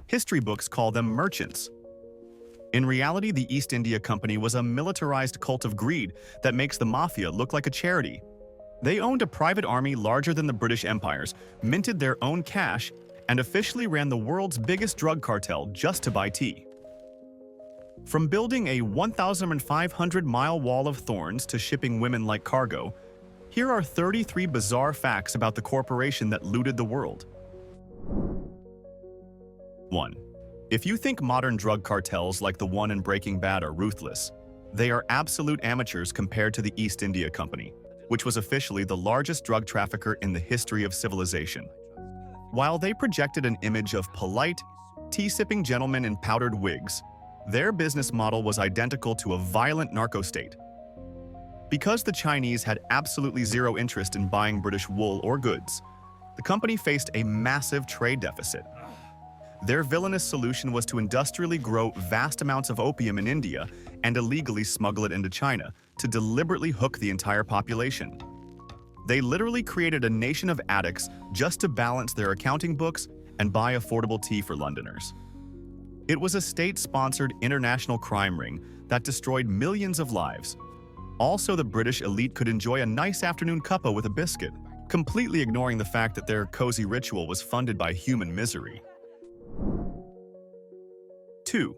History books call them merchants. In reality, the East India Company was a militarized cult of greed that makes the mafia look like a charity. They owned a private army larger than the British Empire's, minted their own cash, and officially ran the world's biggest drug cartel just to buy tea. From building a 1,500-mile wall of thorns to shipping women like cargo, here are 33 bizarre facts about the corporation that looted the world. 1. If you think modern drug cartels like the one in Breaking Bad are ruthless, they are absolute amateurs compared to the East India Company, which was officially the largest drug trafficker in the history of civilization. While they projected an image of polite, tea-sipping gentlemen in powdered wigs, their business model was identical to a violent narco state. Because the Chinese had absolutely zero interest in buying British wool or goods, the company faced a massive trade deficit. Their villainous solution was to industrially grow vast amounts of opium in India and illegally smuggle it into China to deliberately hook the entire population. They literally created a nation of addicts just to balance their accounting books and buy affordable tea for Londoners. It was a state-sponsored international crime ring that destroyed millions of lives. Also, the British elite could enjoy a nice afternoon cuppa with a biscuit, completely ignoring the fact that their cozy ritual was funded by human misery. 2.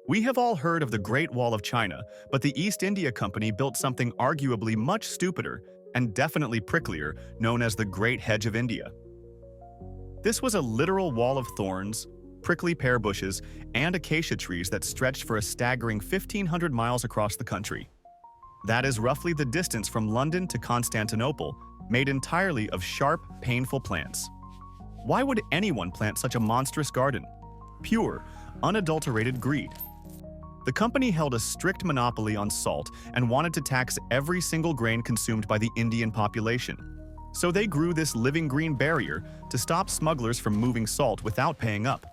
We have all heard of the Great Wall of China, but the East India Company built something arguably much stupider and definitely pricklier, known as the Great Hedge of India. This was a literal wall of thorns, prickly pear bushes, and acacia trees that stretched for a staggering 1,500 miles across the country. That is roughly the distance from London to Constantinople, made entirely of sharp, painful plants. Why would anyone plant such a monstrous garden? Pure, unadulterated greed. The company held a strict monopoly on salt and wanted to tax every single grain consumed by the Indian population. So they grew this living green barrier to stop smugglers from moving salt without paying up.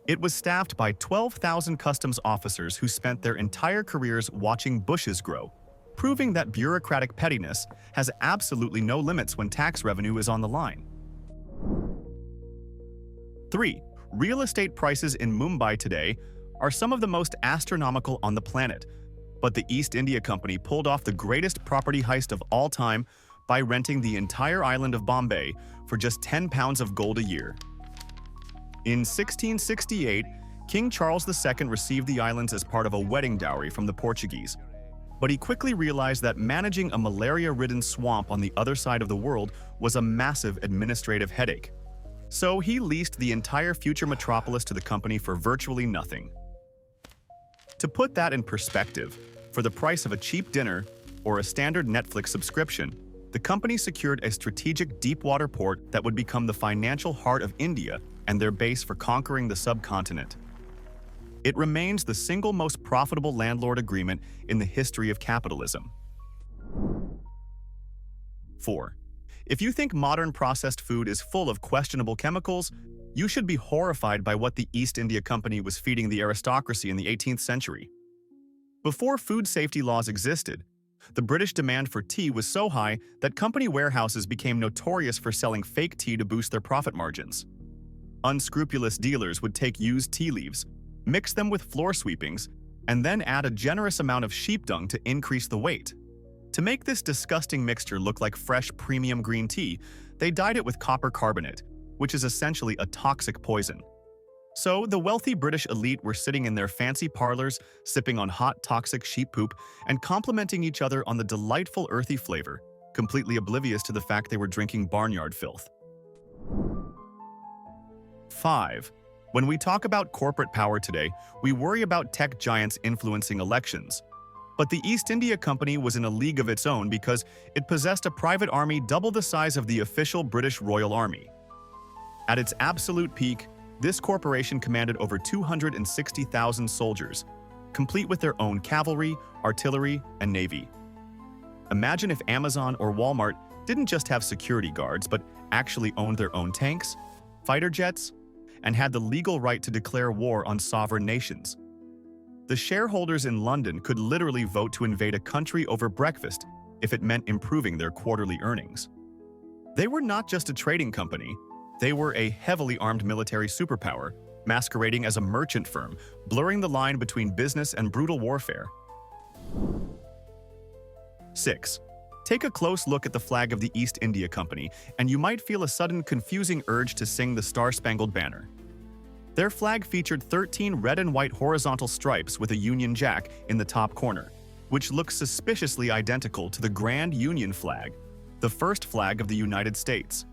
It was staffed by 12,000 customs officers who spent their entire careers watching bushes grow, proving that bureaucratic pettiness has absolutely no limits when tax revenue is on the line. 3. Real estate prices in Mumbai today are some of the most astronomical on the planet, but the East India Company pulled off the greatest property heist of all time by renting the entire island of Bombay for just 10 pounds of gold a year. In 1668, King Charles II received the islands as part of a wedding dowry from the Portuguese, but he quickly realized that managing a malaria-ridden swamp on the other side of the world was a massive administrative headache. So he leased the entire future metropolis to the company for virtually nothing. To put that in perspective, for the price of a cheap dinner or a standard Netflix subscription, the company secured a strategic deep-water port that would become the financial heart of India and their base for conquering the subcontinent. It remains the single most profitable landlord agreement in the history of capitalism. 4. If you think modern processed food is full of questionable chemicals, you should be horrified by what the East India Company was feeding the aristocracy in the 18th century. Before food safety laws existed, the British demand for tea was so high that company warehouses became notorious for selling fake tea to boost their profit margins. Unscrupulous dealers would take used tea leaves, mix them with floor sweepings, and then add a generous amount of sheep dung to increase the weight. To make this disgusting mixture look like fresh premium green tea, they dyed it with copper carbonate, which is essentially a toxic poison. So the wealthy British elite were sitting in their fancy parlors, sipping on hot toxic sheep poop and complimenting each other on the delightful earthy flavor, completely oblivious to the fact they were drinking barnyard filth. 5. When we talk about corporate power today, we worry about tech giants influencing elections. But the East India Company was in a league of its own because it possessed a private army double the size of the official British Royal Army. At its absolute peak, this corporation commanded over 260,000 soldiers, complete with their own cavalry, artillery, and navy. Imagine if Amazon or Walmart didn't just have security guards, but actually owned their own tanks, fighter jets, and had the legal right to declare war on sovereign nations. The shareholders in London could literally vote to invade a country over breakfast if it meant improving their quarterly earnings. They were not just a trading company, they were a heavily armed military superpower, masquerading as a merchant firm, blurring the line between business and brutal warfare. 6. Take a close look at the flag of the East India Company, and you might feel a sudden confusing urge to sing the Star-Spangled Banner. Their flag featured 13 red and white horizontal stripes with a Union Jack in the top corner, which looks suspiciously identical to the Grand Union Flag, the first flag of the United States.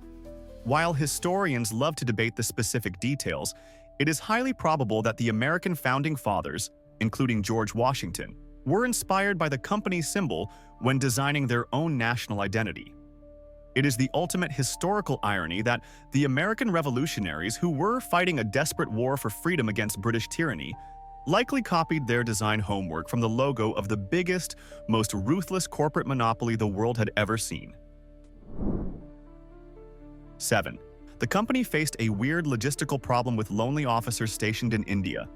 While historians love to debate the specific details, it is highly probable that the American founding fathers, including George Washington, were inspired by the company's symbol when designing their own national identity. It is the ultimate historical irony that the American revolutionaries, who were fighting a desperate war for freedom against British tyranny, likely copied their design homework from the logo of the biggest, most ruthless corporate monopoly the world had ever seen. 7. The company faced a weird logistical problem with lonely officers stationed in India,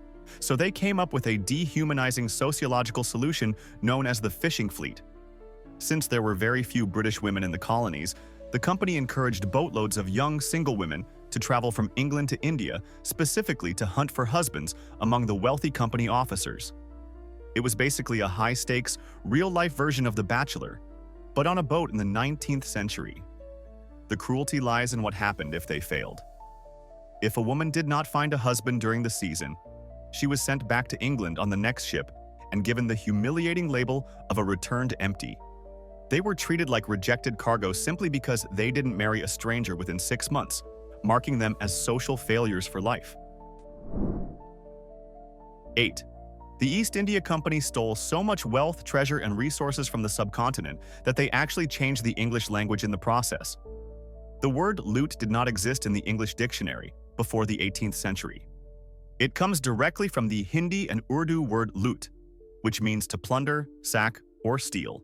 so they came up with a dehumanizing sociological solution known as the fishing fleet. Since there were very few British women in the colonies, the company encouraged boatloads of young single women to travel from England to India specifically to hunt for husbands among the wealthy company officers. It was basically a high-stakes, real-life version of The Bachelor, but on a boat in the 19th century. The cruelty lies in what happened if they failed. If a woman did not find a husband during the season, she was sent back to England on the next ship and given the humiliating label of a returned empty. They were treated like rejected cargo simply because they didn't marry a stranger within 6 months, marking them as social failures for life. 8. The East India Company stole so much wealth, treasure, and resources from the subcontinent that they actually changed the English language in the process. The word loot did not exist in the English dictionary before the 18th century. It comes directly from the Hindi and Urdu word loot, which means to plunder, sack, or steal.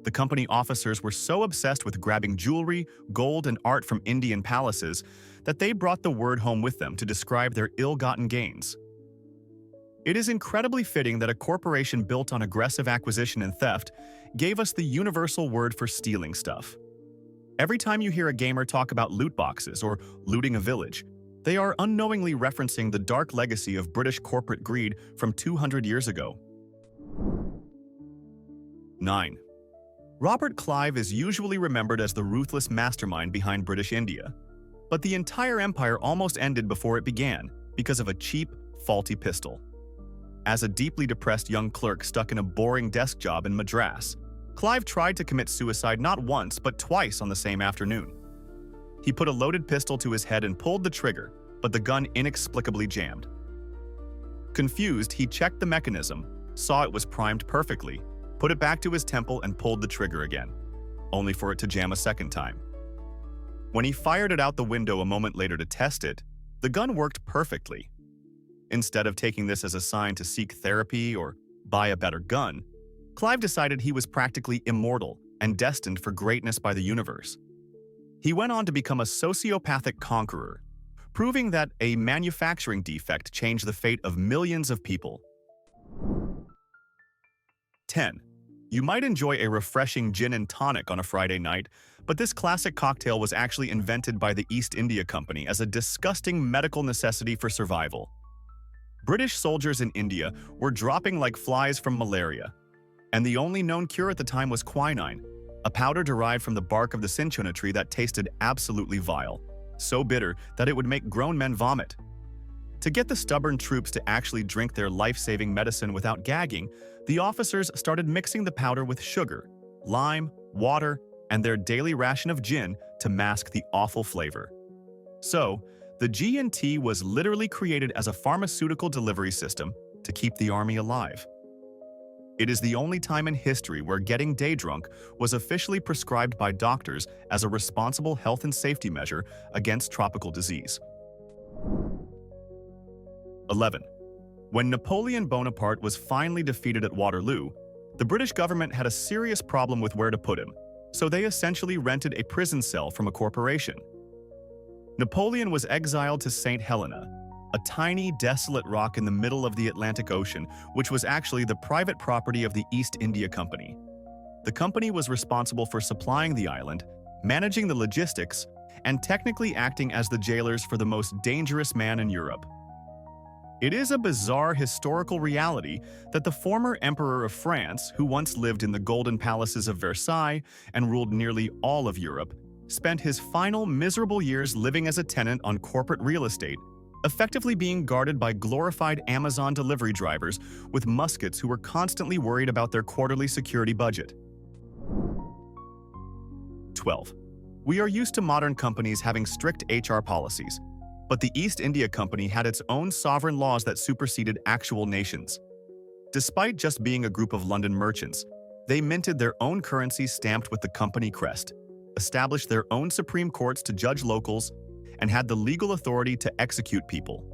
The company officers were so obsessed with grabbing jewelry, gold, and art from Indian palaces that they brought the word home with them to describe their ill-gotten gains. It is incredibly fitting that a corporation built on aggressive acquisition and theft gave us the universal word for stealing stuff. Every time you hear a gamer talk about loot boxes or looting a village, they are unknowingly referencing the dark legacy of British corporate greed from 200 years ago. 9. Robert Clive is usually remembered as the ruthless mastermind behind British India, but the entire empire almost ended before it began because of a cheap, faulty pistol. As a deeply depressed young clerk stuck in a boring desk job in Madras, Clive tried to commit suicide not once but twice on the same afternoon. He put a loaded pistol to his head and pulled the trigger, but the gun inexplicably jammed. Confused, he checked the mechanism, saw it was primed perfectly, put it back to his temple and pulled the trigger again, only for it to jam a second time. When he fired it out the window a moment later to test it, the gun worked perfectly. Instead of taking this as a sign to seek therapy or buy a better gun, Clive decided he was practically immortal and destined for greatness by the universe. He went on to become a sociopathic conqueror, proving that a manufacturing defect changed the fate of millions of people. 10. You might enjoy a refreshing gin and tonic on a Friday night, but this classic cocktail was actually invented by the East India Company as a disgusting medical necessity for survival. British soldiers in India were dropping like flies from malaria, and the only known cure at the time was quinine, a powder derived from the bark of the cinchona tree that tasted absolutely vile, so bitter that it would make grown men vomit. To get the stubborn troops to actually drink their life-saving medicine without gagging, the officers started mixing the powder with sugar, lime, water, and their daily ration of gin to mask the awful flavor. So, the G&T was literally created as a pharmaceutical delivery system to keep the army alive. It is the only time in history where getting day drunk was officially prescribed by doctors as a responsible health and safety measure against tropical disease. 11. When Napoleon Bonaparte was finally defeated at Waterloo, the British government had a serious problem with where to put him, so they essentially rented a prison cell from a corporation. Napoleon was exiled to St. Helena, a tiny, desolate rock in the middle of the Atlantic Ocean, which was actually the private property of the East India Company. The company was responsible for supplying the island, managing the logistics, and technically acting as the jailers for the most dangerous man in Europe. It is a bizarre historical reality that the former Emperor of France, who once lived in the golden palaces of Versailles and ruled nearly all of Europe, spent his final miserable years living as a tenant on corporate real estate, effectively being guarded by glorified Amazon delivery drivers with muskets who were constantly worried about their quarterly security budget. 12. We are used to modern companies having strict HR policies, but the East India Company had its own sovereign laws that superseded actual nations. Despite just being a group of London merchants, they minted their own currency stamped with the company crest, established their own supreme courts to judge locals, and had the legal authority to execute people.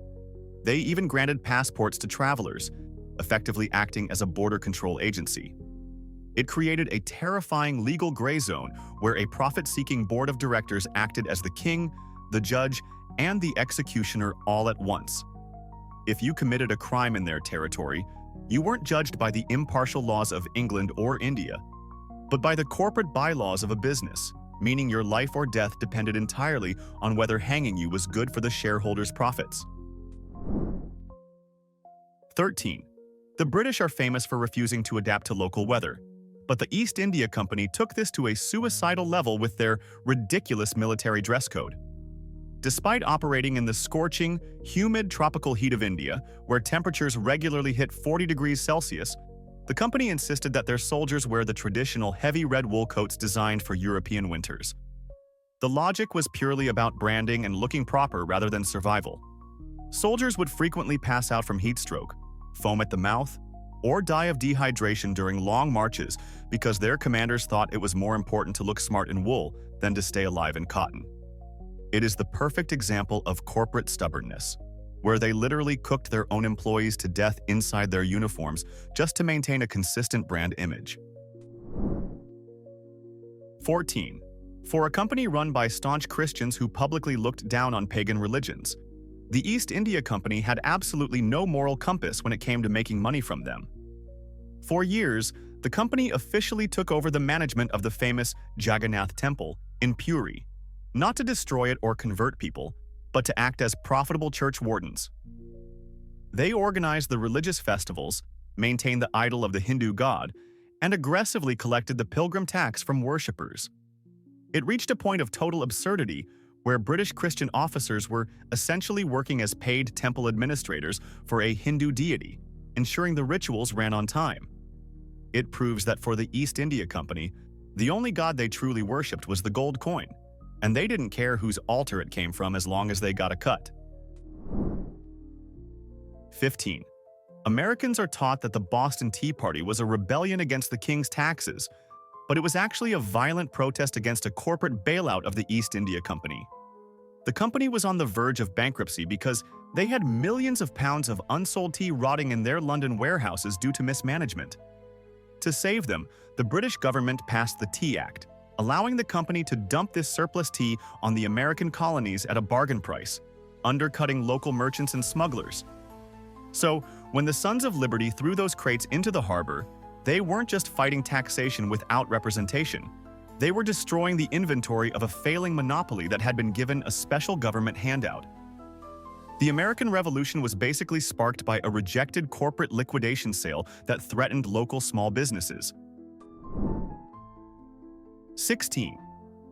They even granted passports to travelers, effectively acting as a border control agency. It created a terrifying legal gray zone where a profit-seeking board of directors acted as the king, the judge, and the executioner all at once. If you committed a crime in their territory, you weren't judged by the impartial laws of England or India, but by the corporate bylaws of a business, meaning your life or death depended entirely on whether hanging you was good for the shareholders' profits. 13. The British are famous for refusing to adapt to local weather, but the East India Company took this to a suicidal level with their ridiculous military dress code. Despite operating in the scorching, humid tropical heat of India, where temperatures regularly hit 40 degrees Celsius, the company insisted that their soldiers wear the traditional heavy red wool coats designed for European winters. The logic was purely about branding and looking proper rather than survival. Soldiers would frequently pass out from heat stroke, foam at the mouth, or die of dehydration during long marches because their commanders thought it was more important to look smart in wool than to stay alive in cotton. It is the perfect example of corporate stubbornness, where they literally cooked their own employees to death inside their uniforms just to maintain a consistent brand image. 14. For a company run by staunch Christians who publicly looked down on pagan religions, the East India Company had absolutely no moral compass when it came to making money from them. For years, the company officially took over the management of the famous Jagannath Temple in Puri, not to destroy it or convert people, but to act as profitable church wardens. They organized the religious festivals, maintained the idol of the Hindu god, and aggressively collected the pilgrim tax from worshippers. It reached a point of total absurdity where British Christian officers were essentially working as paid temple administrators for a Hindu deity, ensuring the rituals ran on time. It proves that for the East India Company, the only god they truly worshipped was the gold coin, and they didn't care whose altar it came from as long as they got a cut. 15. Americans are taught that the Boston Tea Party was a rebellion against the king's taxes, but it was actually a violent protest against a corporate bailout of the East India Company. The company was on the verge of bankruptcy because they had millions of pounds of unsold tea rotting in their London warehouses due to mismanagement. To save them, the British government passed the Tea Act, allowing the company to dump this surplus tea on the American colonies at a bargain price, undercutting local merchants and smugglers. So, when the Sons of Liberty threw those crates into the harbor, they weren't just fighting taxation without representation. They were destroying the inventory of a failing monopoly that had been given a special government handout. The American Revolution was basically sparked by a rejected corporate liquidation sale that threatened local small businesses. 16.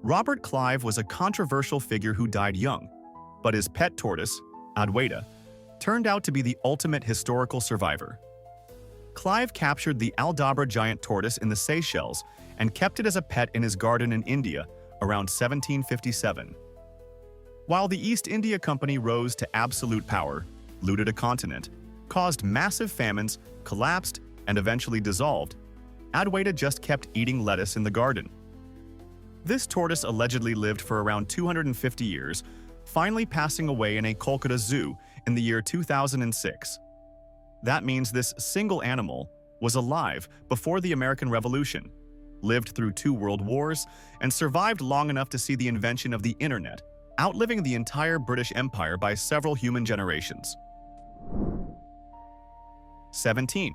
Robert Clive was a controversial figure who died young, but his pet tortoise, Adwaita, turned out to be the ultimate historical survivor. Clive captured the Aldabra giant tortoise in the Seychelles and kept it as a pet in his garden in India around 1757. While the East India Company rose to absolute power, looted a continent, caused massive famines, collapsed, and eventually dissolved, Adwaita just kept eating lettuce in the garden. This tortoise allegedly lived for around 250 years, finally passing away in a Kolkata zoo in the year 2006. That means this single animal was alive before the American Revolution, lived through 2 world wars, and survived long enough to see the invention of the internet, outliving the entire British Empire by several human generations. 17.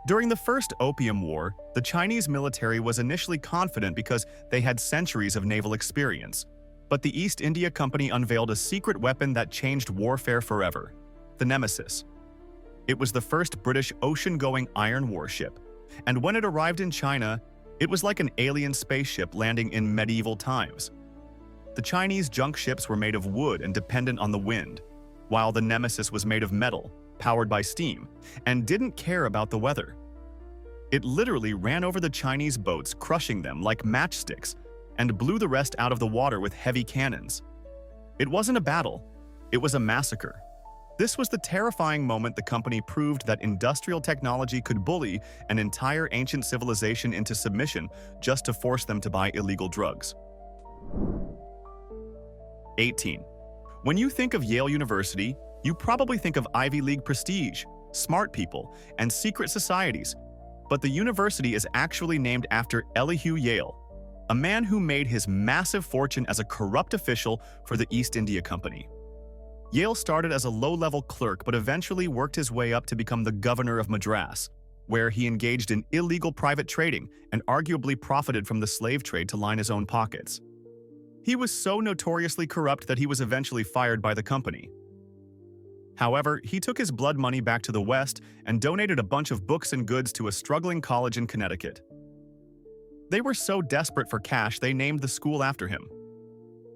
During the First Opium War, the Chinese military was initially confident because they had centuries of naval experience. But the East India Company unveiled a secret weapon that changed warfare forever: the Nemesis, It was the first British ocean-going iron warship, and when it arrived in China, it was like an alien spaceship landing in medieval times. The Chinese junk ships were made of wood and dependent on the wind, while the Nemesis was made of metal, powered by steam, and didn't care about the weather. It literally ran over the Chinese boats, crushing them like matchsticks, and blew the rest out of the water with heavy cannons. It wasn't a battle, it was a massacre. This was the terrifying moment the company proved that industrial technology could bully an entire ancient civilization into submission just to force them to buy illegal drugs. 18. When you think of Yale University, you probably think of Ivy League prestige, smart people, and secret societies. But the university is actually named after Elihu Yale, a man who made his massive fortune as a corrupt official for the East India Company. Yale started as a low-level clerk but eventually worked his way up to become the governor of Madras, where he engaged in illegal private trading and arguably profited from the slave trade to line his own pockets. He was so notoriously corrupt that he was eventually fired by the company. However, he took his blood money back to the West and donated a bunch of books and goods to a struggling college in Connecticut. They were so desperate for cash they named the school after him.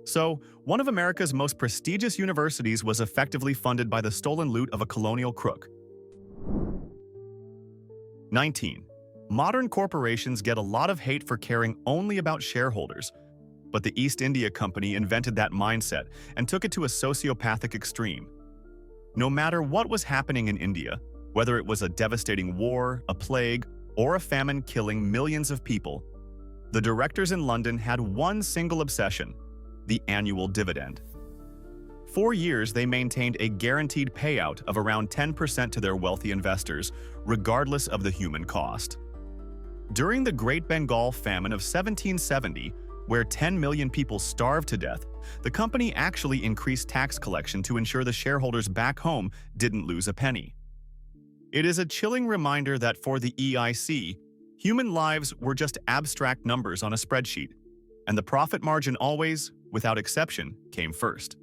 So, one of America's most prestigious universities was effectively funded by the stolen loot of a colonial crook. 19. Modern corporations get a lot of hate for caring only about shareholders, but the East India Company invented that mindset and took it to a sociopathic extreme. No matter what was happening in India, whether it was a devastating war, a plague, or a famine killing millions of people, the directors in London had one single obsession: the annual dividend. For years, they maintained a guaranteed payout of around 10% to their wealthy investors, regardless of the human cost. During the Great Bengal Famine of 1770, where 10 million people starved to death, the company actually increased tax collection to ensure the shareholders back home didn't lose a penny. It is a chilling reminder that for the EIC, human lives were just abstract numbers on a spreadsheet, and the profit margin always, without exception, came first.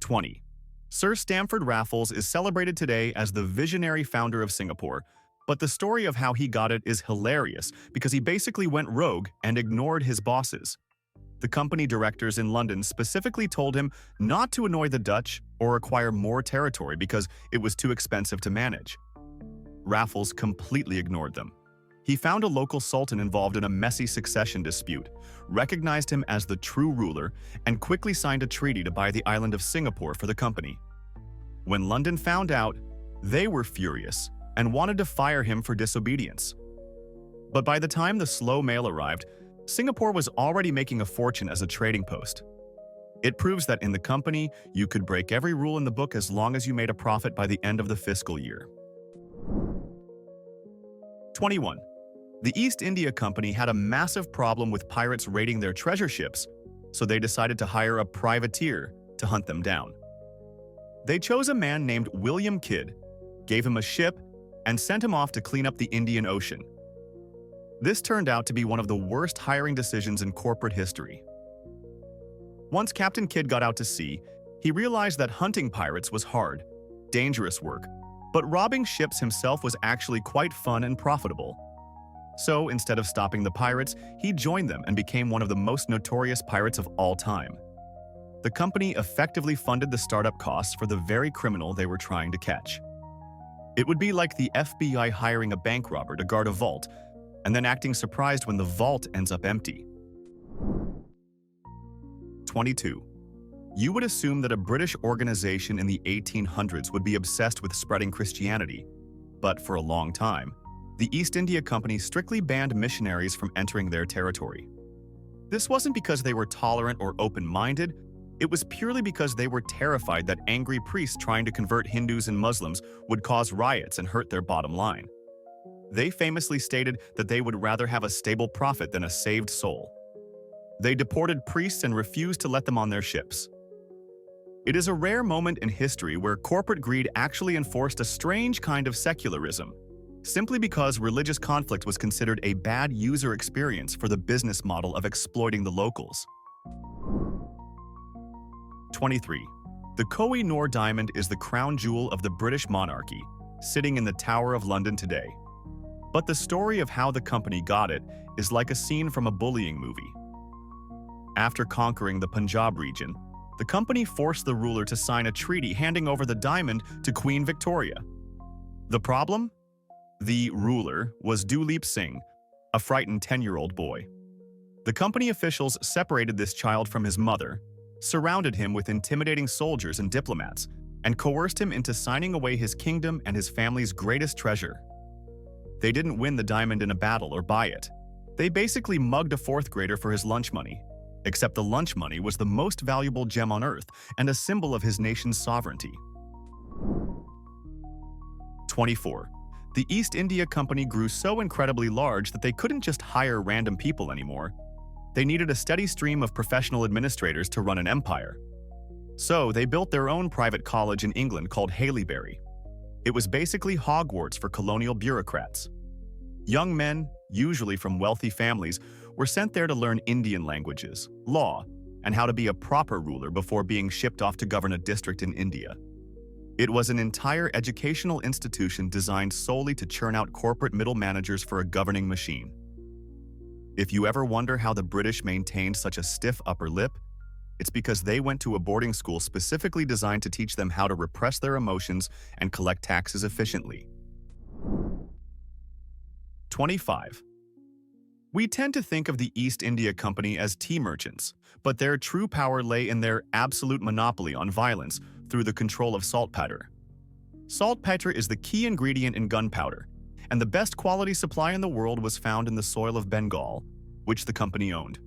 20. Sir Stamford Raffles is celebrated today as the visionary founder of Singapore, but the story of how he got it is hilarious because he basically went rogue and ignored his bosses. The company directors in London specifically told him not to annoy the Dutch or acquire more territory because it was too expensive to manage. Raffles completely ignored them. He found a local sultan involved in a messy succession dispute, recognized him as the true ruler, and quickly signed a treaty to buy the island of Singapore for the company. When London found out, they were furious and wanted to fire him for disobedience. But by the time the slow mail arrived, Singapore was already making a fortune as a trading post. It proves that in the company, you could break every rule in the book as long as you made a profit by the end of the fiscal year. 21. The East India Company had a massive problem with pirates raiding their treasure ships, so they decided to hire a privateer to hunt them down. They chose a man named William Kidd, gave him a ship, and sent him off to clean up the Indian Ocean. This turned out to be one of the worst hiring decisions in corporate history. Once Captain Kidd got out to sea, he realized that hunting pirates was hard, dangerous work, but robbing ships himself was actually quite fun and profitable. So, instead of stopping the pirates, he joined them and became one of the most notorious pirates of all time. The company effectively funded the startup costs for the very criminal they were trying to catch. It would be like the FBI hiring a bank robber to guard a vault, and then acting surprised when the vault ends up empty. 22. You would assume that a British organization in the 1800s would be obsessed with spreading Christianity, but for a long time, the East India Company strictly banned missionaries from entering their territory. This wasn't because they were tolerant or open-minded, it was purely because they were terrified that angry priests trying to convert Hindus and Muslims would cause riots and hurt their bottom line. They famously stated that they would rather have a stable prophet than a saved soul. They deported priests and refused to let them on their ships. It is a rare moment in history where corporate greed actually enforced a strange kind of secularism, simply because religious conflict was considered a bad user experience for the business model of exploiting the locals. 23. The Koh-i-Noor diamond is the crown jewel of the British monarchy, sitting in the Tower of London today. But the story of how the company got it is like a scene from a bullying movie. After conquering the Punjab region, the company forced the ruler to sign a treaty handing over the diamond to Queen Victoria. The problem? The ruler was Duleep Singh, a frightened 10-year-old boy. The company officials separated this child from his mother, surrounded him with intimidating soldiers and diplomats, and coerced him into signing away his kingdom and his family's greatest treasure. They didn't win the diamond in a battle or buy it. They basically mugged a fourth grader for his lunch money, except the lunch money was the most valuable gem on earth and a symbol of his nation's sovereignty. 24. The East India Company grew so incredibly large that they couldn't just hire random people anymore. They needed a steady stream of professional administrators to run an empire. So they built their own private college in England called Haileybury. It was basically Hogwarts for colonial bureaucrats. Young men, usually from wealthy families, were sent there to learn Indian languages, law, and how to be a proper ruler before being shipped off to govern a district in India. It was an entire educational institution designed solely to churn out corporate middle managers for a governing machine. If you ever wonder how the British maintained such a stiff upper lip, it's because they went to a boarding school specifically designed to teach them how to repress their emotions and collect taxes efficiently. 25. We tend to think of the East India Company as tea merchants, but their true power lay in their absolute monopoly on violence through the control of saltpeter. Saltpeter is the key ingredient in gunpowder, and the best quality supply in the world was found in the soil of Bengal, which the company owned.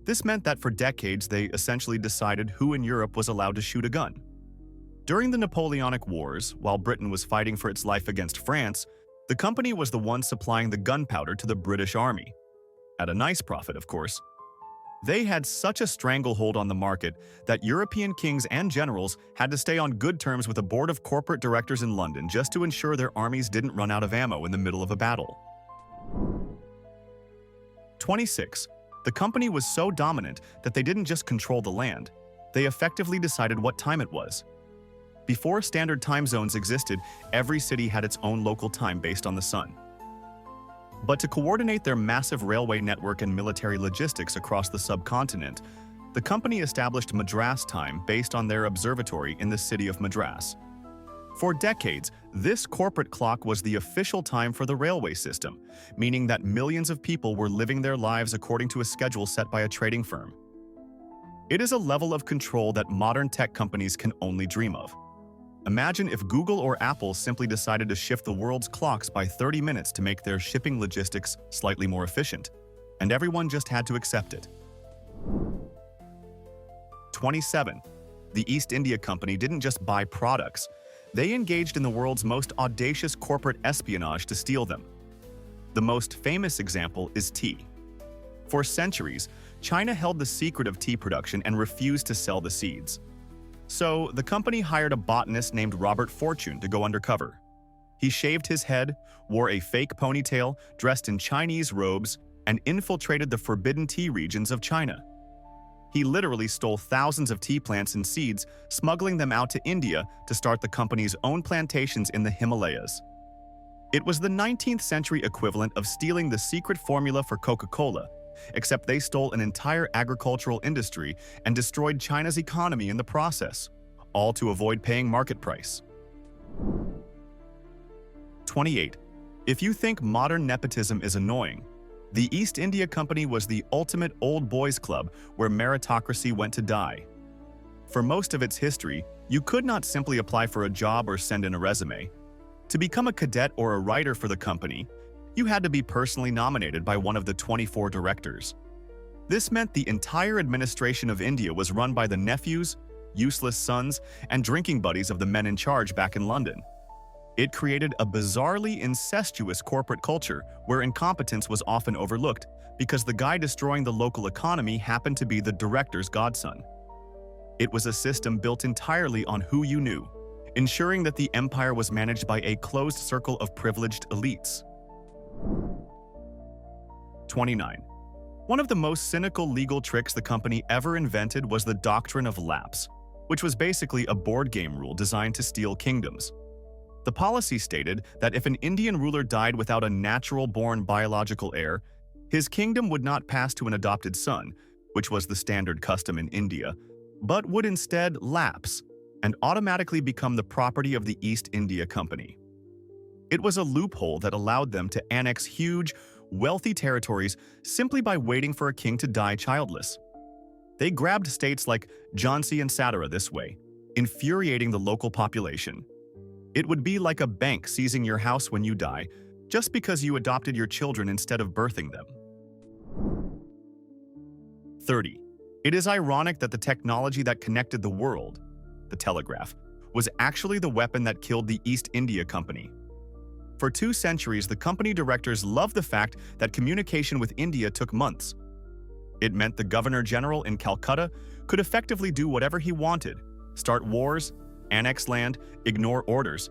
This meant that for decades they essentially decided who in Europe was allowed to shoot a gun. During the Napoleonic Wars, while Britain was fighting for its life against France, the company was the one supplying the gunpowder to the British Army. At a nice profit, of course. They had such a stranglehold on the market that European kings and generals had to stay on good terms with a board of corporate directors in London just to ensure their armies didn't run out of ammo in the middle of a battle. 26. The company was so dominant that they didn't just control the land, they effectively decided what time it was. Before standard time zones existed, every city had its own local time based on the sun. But to coordinate their massive railway network and military logistics across the subcontinent, the company established Madras time based on their observatory in the city of Madras. For decades, this corporate clock was the official time for the railway system, meaning that millions of people were living their lives according to a schedule set by a trading firm. It is a level of control that modern tech companies can only dream of. Imagine if Google or Apple simply decided to shift the world's clocks by 30 minutes to make their shipping logistics slightly more efficient, and everyone just had to accept it. 27. The East India Company didn't just buy products, they engaged in the world's most audacious corporate espionage to steal them. The most famous example is tea. For centuries, China held the secret of tea production and refused to sell the seeds. So, the company hired a botanist named Robert Fortune to go undercover. He shaved his head, wore a fake ponytail, dressed in Chinese robes, and infiltrated the forbidden tea regions of China. He literally stole thousands of tea plants and seeds, smuggling them out to India to start the company's own plantations in the Himalayas. It was the 19th century equivalent of stealing the secret formula for Coca-Cola, except they stole an entire agricultural industry and destroyed China's economy in the process, all to avoid paying market price. 28. If you think modern nepotism is annoying, the East India Company was the ultimate old boys club where meritocracy went to die. For most of its history, you could not simply apply for a job or send in a resume. To become a cadet or a writer for the company, you had to be personally nominated by one of the 24 directors. This meant the entire administration of India was run by the nephews, useless sons, and drinking buddies of the men in charge back in London. It created a bizarrely incestuous corporate culture where incompetence was often overlooked because the guy destroying the local economy happened to be the director's godson. It was a system built entirely on who you knew, ensuring that the empire was managed by a closed circle of privileged elites. 29. One of the most cynical legal tricks the company ever invented was the doctrine of lapse. which was basically a board game rule designed to steal kingdoms. The policy stated that if an Indian ruler died without a natural-born biological heir, his kingdom would not pass to an adopted son, which was the standard custom in India, but would instead lapse and automatically become the property of the East India Company. It was a loophole that allowed them to annex huge, wealthy territories simply by waiting for a king to die childless. They grabbed states like Jhansi and Satara this way, infuriating the local population. It would be like a bank seizing your house when you die, just because you adopted your children instead of birthing them. 30. It is ironic that the technology that connected the world, the telegraph, was actually the weapon that killed the East India Company. For 2 centuries, the company directors loved the fact that communication with India took months. It meant the Governor-General in Calcutta could effectively do whatever he wanted, start wars, annex land, ignore orders,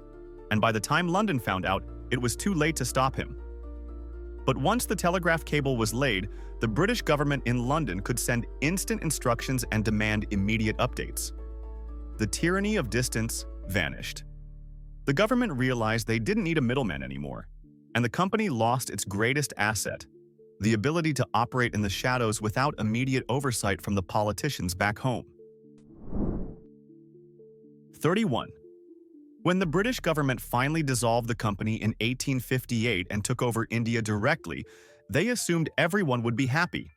and by the time London found out, it was too late to stop him. But once the telegraph cable was laid, the British government in London could send instant instructions and demand immediate updates. The tyranny of distance vanished. The government realized they didn't need a middleman anymore, and the company lost its greatest asset, the ability to operate in the shadows without immediate oversight from the politicians back home. 31. When the British government finally dissolved the company in 1858 and took over India directly, they assumed everyone would be happy.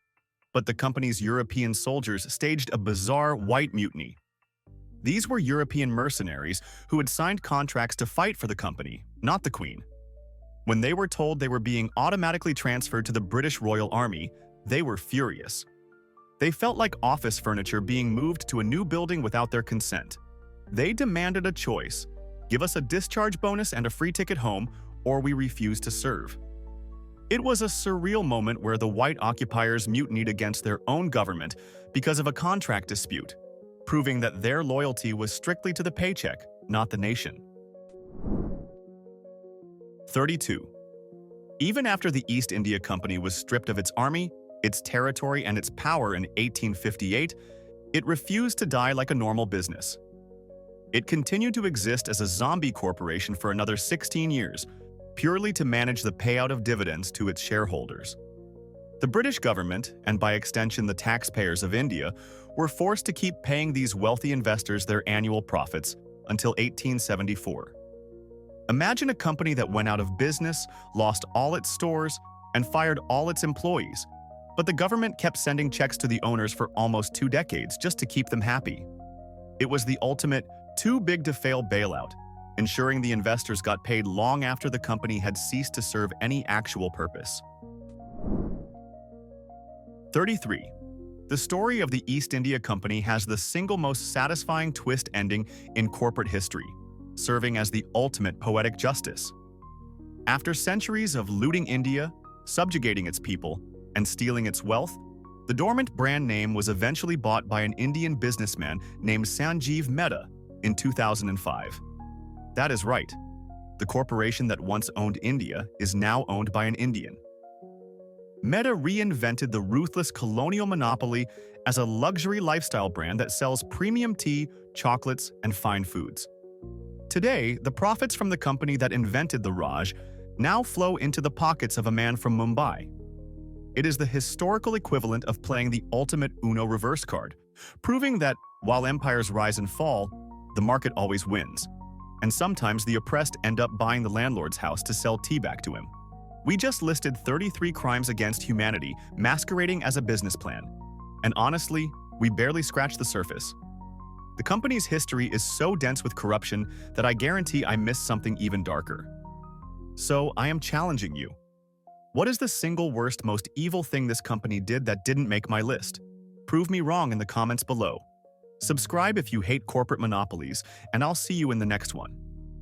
But the company's European soldiers staged a bizarre white mutiny. These were European mercenaries who had signed contracts to fight for the company, not the Queen. When they were told they were being automatically transferred to the British Royal Army, they were furious. They felt like office furniture being moved to a new building without their consent. They demanded a choice: give us a discharge bonus and a free ticket home, or we refuse to serve. It was a surreal moment where the white occupiers mutinied against their own government because of a contract dispute, proving that their loyalty was strictly to the paycheck, not the nation. 32. Even after the East India Company was stripped of its army, its territory, and its power in 1858, it refused to die like a normal business. It continued to exist as a zombie corporation for another 16 years, purely to manage the payout of dividends to its shareholders. The British government, and by extension the taxpayers of India, were forced to keep paying these wealthy investors their annual profits until 1874. Imagine a company that went out of business, lost all its stores, and fired all its employees, but the government kept sending checks to the owners for almost 2 decades just to keep them happy. It was the ultimate too-big-to-fail bailout, ensuring the investors got paid long after the company had ceased to serve any actual purpose. 33. The story of the East India Company has the single most satisfying twist ending in corporate history, serving as the ultimate poetic justice. After centuries of looting India, subjugating its people, and stealing its wealth, the dormant brand name was eventually bought by an Indian businessman named Sanjeev Mehta in 2005. That is right. The corporation that once owned India is now owned by an Indian. Mehta reinvented the ruthless colonial monopoly as a luxury lifestyle brand that sells premium tea, chocolates, and fine foods. Today, the profits from the company that invented the Raj now flow into the pockets of a man from Mumbai. It is the historical equivalent of playing the ultimate Uno reverse card, proving that while empires rise and fall, the market always wins. And sometimes the oppressed end up buying the landlord's house to sell tea back to him. We just listed 33 crimes against humanity masquerading as a business plan. And honestly, we barely scratched the surface. The company's history is so dense with corruption that I guarantee I missed something even darker. So I am challenging you. What is the single worst, most evil thing this company did that didn't make my list? Prove me wrong in the comments below. Subscribe if you hate corporate monopolies, and I'll see you in the next one.